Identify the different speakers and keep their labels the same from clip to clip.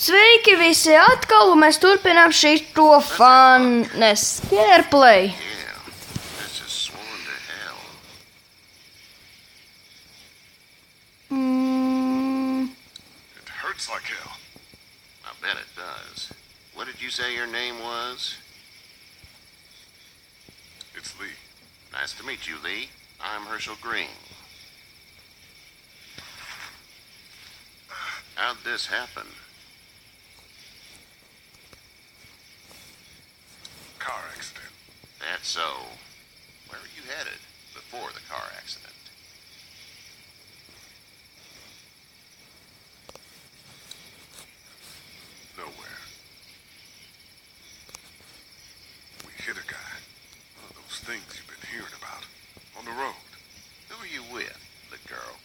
Speaker 1: Sveiki visi atkal, un mēs turpinām šito fanes gameplay.
Speaker 2: It hurts like hell. I bet it does. What did you say your name was? It's Lee. Nice to meet you, Lee. I'm Herschel Green. How'd this happen? Car accident. That's so. Where were you headed before the car accident? Nowhere. We hit a guy. One of those things you've been hearing about. On the road. Who were you with, the girl?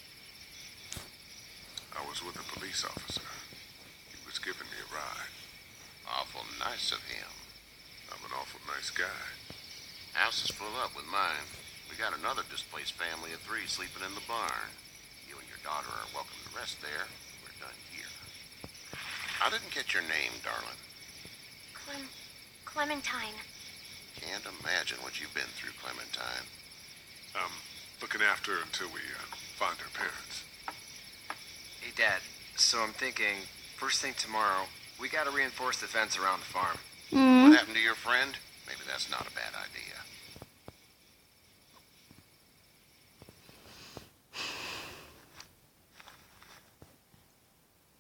Speaker 2: I was with a police officer. He was giving me a ride. Awful nice of him. I'm an awful nice guy. House is full up with mine. We got another displaced family of 3 sleeping in the barn. You and your daughter are welcome to rest there. We're done here. I didn't get your name, darling.
Speaker 3: Clementine.
Speaker 2: Can't imagine what you've been through, Clementine. Looking after her until we find her parents.
Speaker 4: Hey, Dad. So I'm thinking, first thing tomorrow, we gotta reinforce the fence around the farm.
Speaker 2: What happened to your friend? Maybe that's not a bad idea.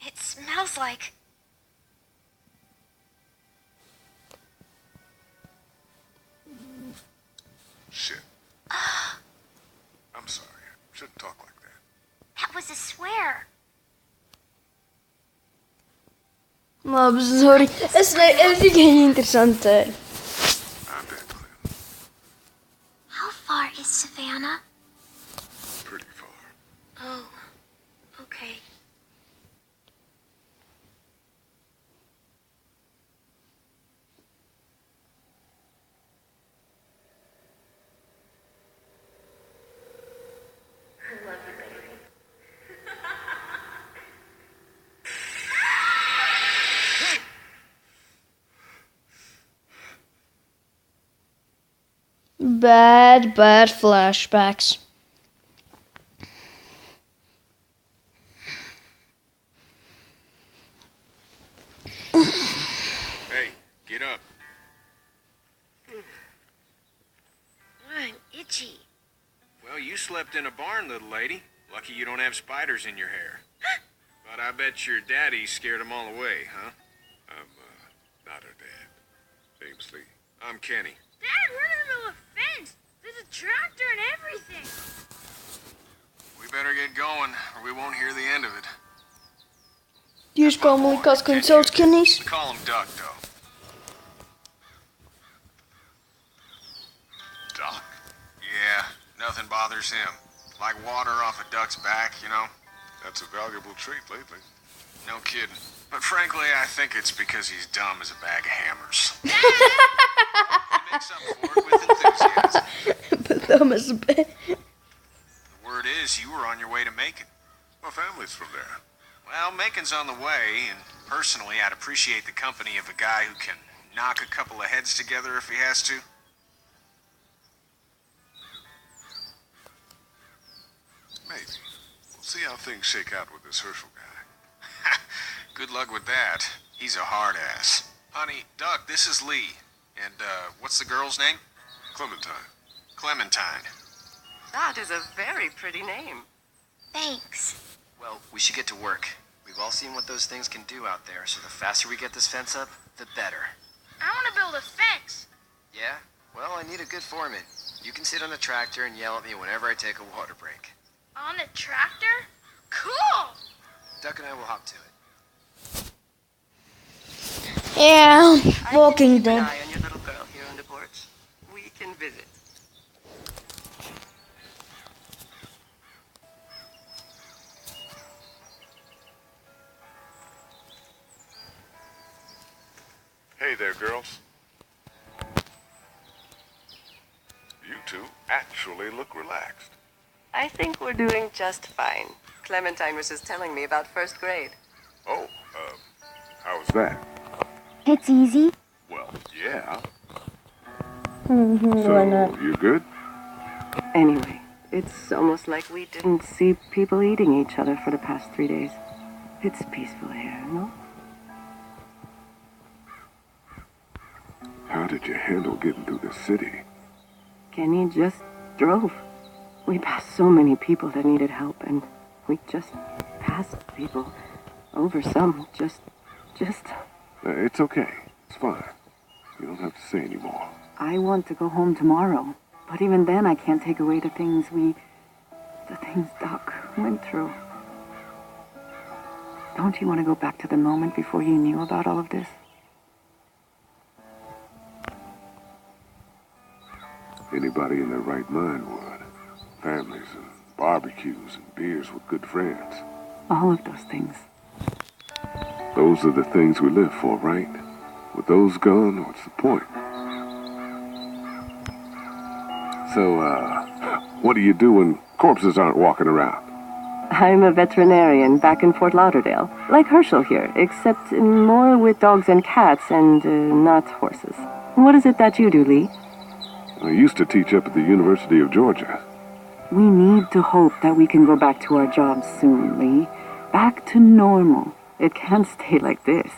Speaker 3: It smells like...
Speaker 2: Shit. I'm sorry. Shouldn't talk like that.
Speaker 3: That was a swear.
Speaker 1: Labi, sorry. Es tikai interesanti.
Speaker 2: I bet, Clem.
Speaker 3: How far is Savannah?
Speaker 2: Pretty far.
Speaker 3: Oh, okay. I love you, baby.
Speaker 1: Bad flashbacks.
Speaker 4: Hey, get up.
Speaker 3: I'm itchy.
Speaker 4: Well, you slept in a barn, little lady. Lucky you don't have spiders in your hair. But I bet your daddy scared them all away, huh?
Speaker 2: I'm, not her dad. Name's Lee.
Speaker 4: I'm Kenny.
Speaker 3: Dad, we're in the middle of a fence. There's a tractor and everything.
Speaker 4: We better get going, or we won't hear the end of it.
Speaker 1: Jūs kā man likās, ka viņš sauc Kenijs?
Speaker 4: Call him Duck, though.
Speaker 2: Doc.
Speaker 4: Yeah, nothing bothers him. Like water off a duck's back, you know?
Speaker 2: That's a valuable trait lately.
Speaker 4: No kidding. But frankly, I think it's because he's dumb as a bag of hammers. He makes up for it with enthusiasm.
Speaker 1: But that was a bit.
Speaker 4: The word is you were on your way to Macon.
Speaker 2: My family's from there.
Speaker 4: Well, Macon's on the way, and personally, I'd appreciate the company of a guy who can knock a couple of heads together if he has to.
Speaker 2: Maybe. We'll see how things shake out with this Herschel guy.
Speaker 4: Good luck with that. He's a hard ass. Honey, Duck, this is Lee. And, what's the girl's name?
Speaker 2: Clementine.
Speaker 4: Clementine.
Speaker 5: That is a very pretty name.
Speaker 3: Thanks.
Speaker 4: Well, we should get to work. We've all seen what those things can do out there, so the faster we get this fence up, the better.
Speaker 3: I want to build a fence.
Speaker 4: Yeah? Well, I need a good foreman. You can sit on the tractor and yell at me whenever I take a water break.
Speaker 3: On the tractor? Cool!
Speaker 4: Duck and I will hop to it.
Speaker 1: Yeah,
Speaker 5: I
Speaker 1: Walking
Speaker 5: can keep an
Speaker 1: Dead.
Speaker 5: eye on your little girl here on the porch. We can visit.
Speaker 2: Hey there, girls. You two actually look relaxed.
Speaker 5: I think we're doing just fine. Clementine was just telling me about first grade.
Speaker 2: Oh, How's that?
Speaker 6: It's easy.
Speaker 2: Well, yeah.
Speaker 1: Why not?
Speaker 2: So, you good?
Speaker 5: Anyway, it's almost like we didn't see people eating each other for the past 3 days. It's peaceful here, no?
Speaker 2: How did you handle getting through the city?
Speaker 5: Kenny just drove. We passed so many people that needed help, and we just passed people. Over some, just...
Speaker 2: It's okay. It's fine. You don't have to say anymore.
Speaker 5: I want to go home tomorrow. But even then, I can't take away the things Doc went through. Don't you want to go back to the moment before you knew about all of this?
Speaker 2: Anybody in their right mind would. Families and barbecues and beers with good friends.
Speaker 5: All of those things.
Speaker 2: Those are the things we live for, right? With those gone, what's the point? So, what do you do when corpses aren't walking around?
Speaker 5: I'm a veterinarian back in Fort Lauderdale. Like Herschel here, except more with dogs and cats and not horses. What is it that you do, Lee?
Speaker 2: I used to teach up at the University of Georgia.
Speaker 5: We need to hope that we can go back to our jobs soon, Lee. Back to normal. It can't stay like this.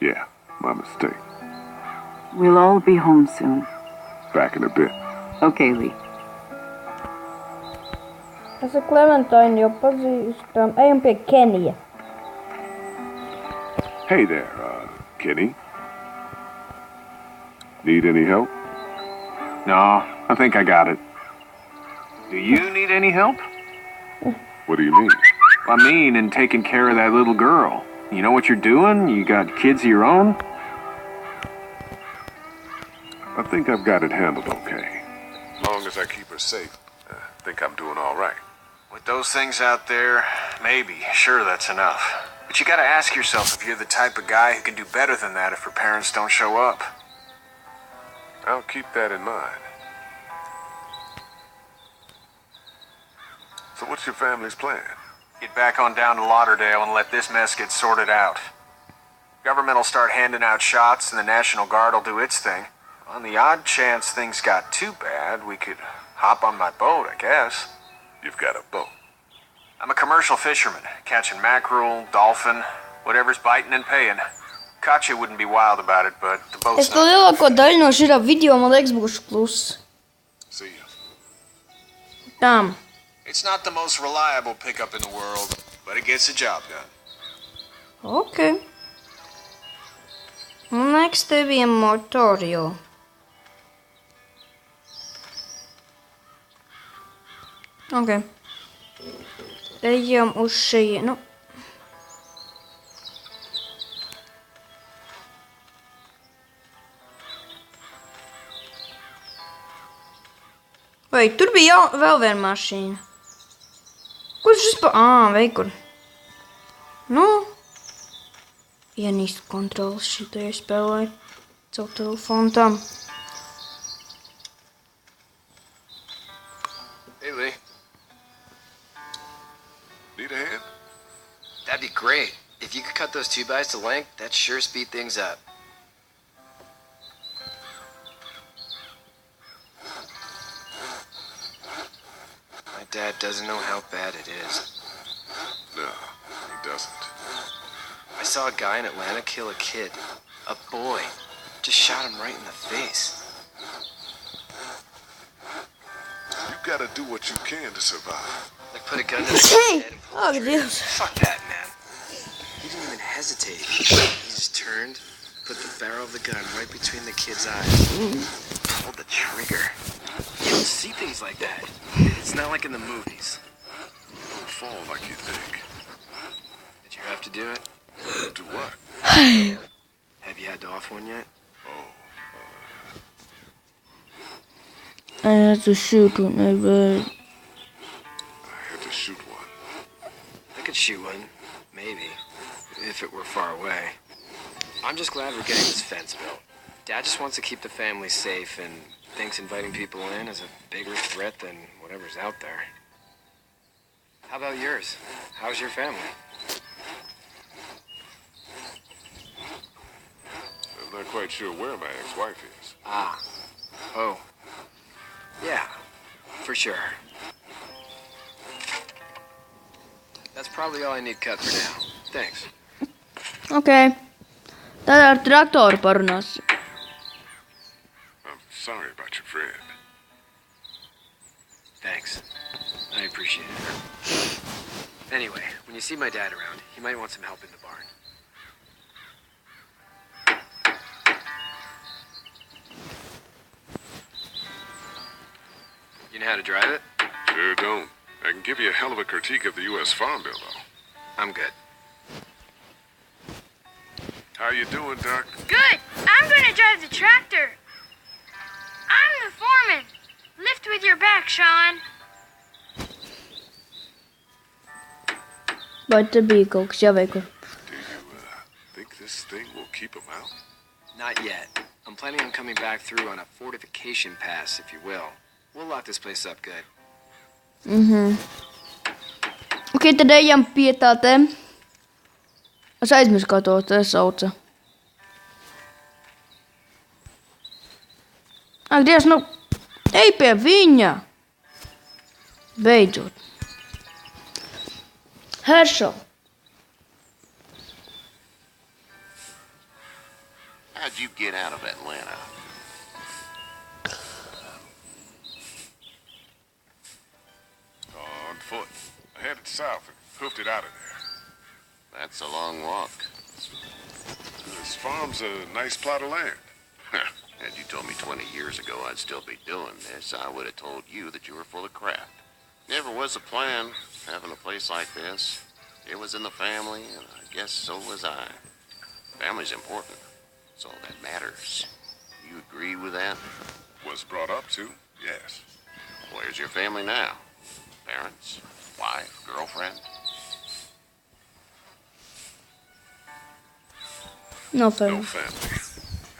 Speaker 2: Yeah, my mistake.
Speaker 5: We'll all be home soon.
Speaker 2: Back in a bit.
Speaker 5: Okay, Lee.
Speaker 1: Se Clementine jo pazīstam. Ejam pie Kenija.
Speaker 2: Hey there, Kenny. Need any help?
Speaker 4: No, I think I got it. Do you need any help?
Speaker 2: What do you mean?
Speaker 4: I mean, in taking care of that little girl. You know what you're doing? You got kids of your own?
Speaker 2: I think I've got it handled okay. As long as I keep her safe, I think I'm doing all right.
Speaker 4: With those things out there, maybe, sure, that's enough. But you gotta ask yourself if you're the type of guy who can do better than that if her parents don't show up.
Speaker 2: I'll keep that in mind. So what's your family's plan?
Speaker 4: Get back on down to Lauderdale and let this mess get sorted out. Government will start handing out shots and the National Guard will do its thing. On the odd chance things got too bad, we could hop on my boat, I guess.
Speaker 2: You've got a boat.
Speaker 4: I'm a commercial fisherman, catching mackerel, dolphin, whatever's biting and paying. Katja wouldn't be wild about it, but the boat's
Speaker 1: Es to lielāko daļu no šī video, man liekas, būšu kluss.
Speaker 2: See you.
Speaker 1: Tam.
Speaker 4: It's not the most reliable pickup in the world, but it gets the job done.
Speaker 1: Ok. Next te bija motorio. Ok. Ejam uz šejienu. Vai, tur bija vēl viena mašīna. Kurš vispār? Veikur. Nu. Ienīst kontrolas šitajai spēlē. Caur telefonu tam.
Speaker 2: Hey, Lee. Need a hand?
Speaker 7: That'd be great. If you could cut those 2x to length, that'd sure speed things up. My dad doesn't know how bad it is.
Speaker 2: No, he doesn't.
Speaker 7: I saw a guy in Atlanta kill a kid. A boy. Just shot him right in the face.
Speaker 2: You gotta do what you can to survive.
Speaker 7: Like put a gun to the guy's head and pull
Speaker 1: Oh,
Speaker 7: the trigger.
Speaker 1: Dios.
Speaker 7: Fuck that, man. He didn't even hesitate. He just turned, put the barrel of the gun right between the kid's eyes. Pulled the trigger. You don't see things like that. It's not like in the movies.
Speaker 2: Don't fall like you think.
Speaker 7: Did you have to do it?
Speaker 2: Do what?
Speaker 7: Have you had to off one yet?
Speaker 1: I had to shoot one, but...
Speaker 2: I had to shoot one.
Speaker 7: I could shoot one, maybe, if it were far away. I'm just glad we're getting this fence built. Dad just wants to keep the family safe and thinks inviting people in is a bigger threat than whatever's out there. How about yours? How's your family?
Speaker 2: I'm not quite sure where my ex-wife is.
Speaker 7: Ah. Oh. Yeah. For sure. That's probably all I need cut for now. Thanks.
Speaker 1: Okei. Tätä traktorpornossa.
Speaker 2: I'm sorry about your friend.
Speaker 7: Thanks. I appreciate it. Anyway, when you see my dad around, he might want some help in the barn. You know how to drive it?
Speaker 2: Sure don't. I can give you a hell of a critique of the U.S. Farm Bill, though.
Speaker 7: I'm good.
Speaker 2: How you doing, Doc?
Speaker 3: Good. I'm gonna drive the tractor. I'm the foreman. Lift with your back, Sean.
Speaker 1: Voitte viikoksi ja veikko.
Speaker 2: Do you think this thing will keep him out?
Speaker 7: Not yet. I'm planning on coming back through on a fortification pass, if you will. We'll lock this place up good.
Speaker 1: Okej, det är en pietate. Och så esimerkiksi katsoa tässä ootsa. Gdje no... Ei pidä vinja. Veidot. Herschel.
Speaker 2: How'd you get out of Atlanta? On foot. I headed south and hoofed it out of there. That's a long walk. This farm's a nice plot of land. Had you told me 20 years ago I'd still be doing this, I would have told you that you were full of crap. Never was a plan, having a place like this. It was in the family, and I guess so was I. Family's important. It's all that matters. You agree with that? Was brought up to, yes. Where's your family now? Parents? Wife? Girlfriend?
Speaker 1: No fair.
Speaker 2: No family.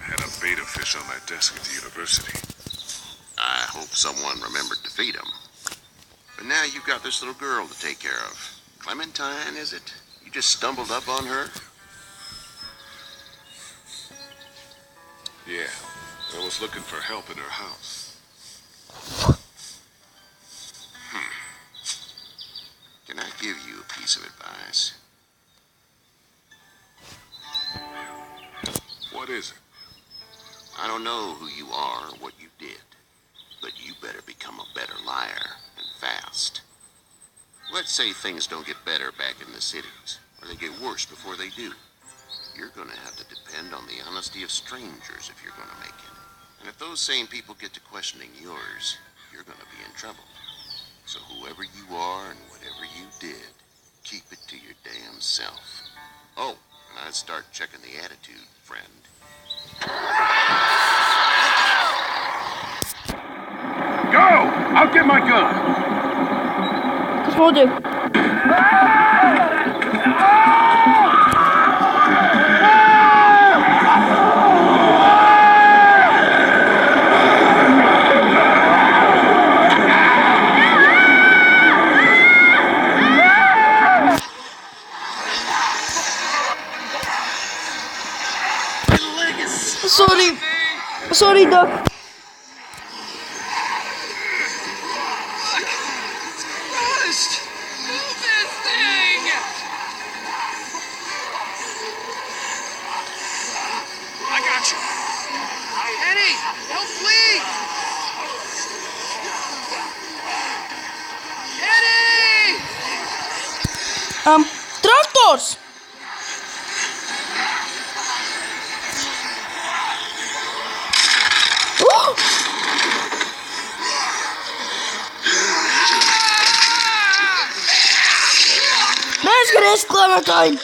Speaker 2: I had a beta fish on my desk at the university. I hope someone remembered to feed him. But now you've got this little girl to take care of. Clementine, is it? You just stumbled up on her? Yeah. I was looking for help in her house. Can I give you a piece of advice? What is it? I don't know who you are or what you did, but you better become a better liar, and fast. Let's say things don't get better back in the cities, or they get worse before they do. You're gonna have to depend on the honesty of strangers if you're gonna make it. And if those same people get to questioning yours, you're gonna be in trouble. So whoever you are and whatever you did, keep it to your damn self. Oh, and I'd start checking the attitude, friend. Go! I'll get my gun!
Speaker 1: Kas muuten? Sorry. Sorry, Doc. Tractors! Let's get this Clementine!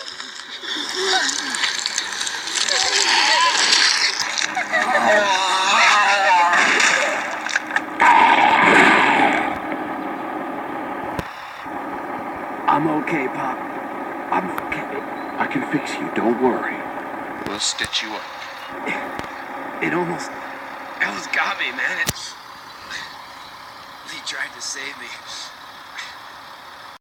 Speaker 7: I'm okay, Pop. I'm okay.
Speaker 2: I can fix you, don't worry. We'll stitch you up.
Speaker 7: It almost got me, man. He tried to save me.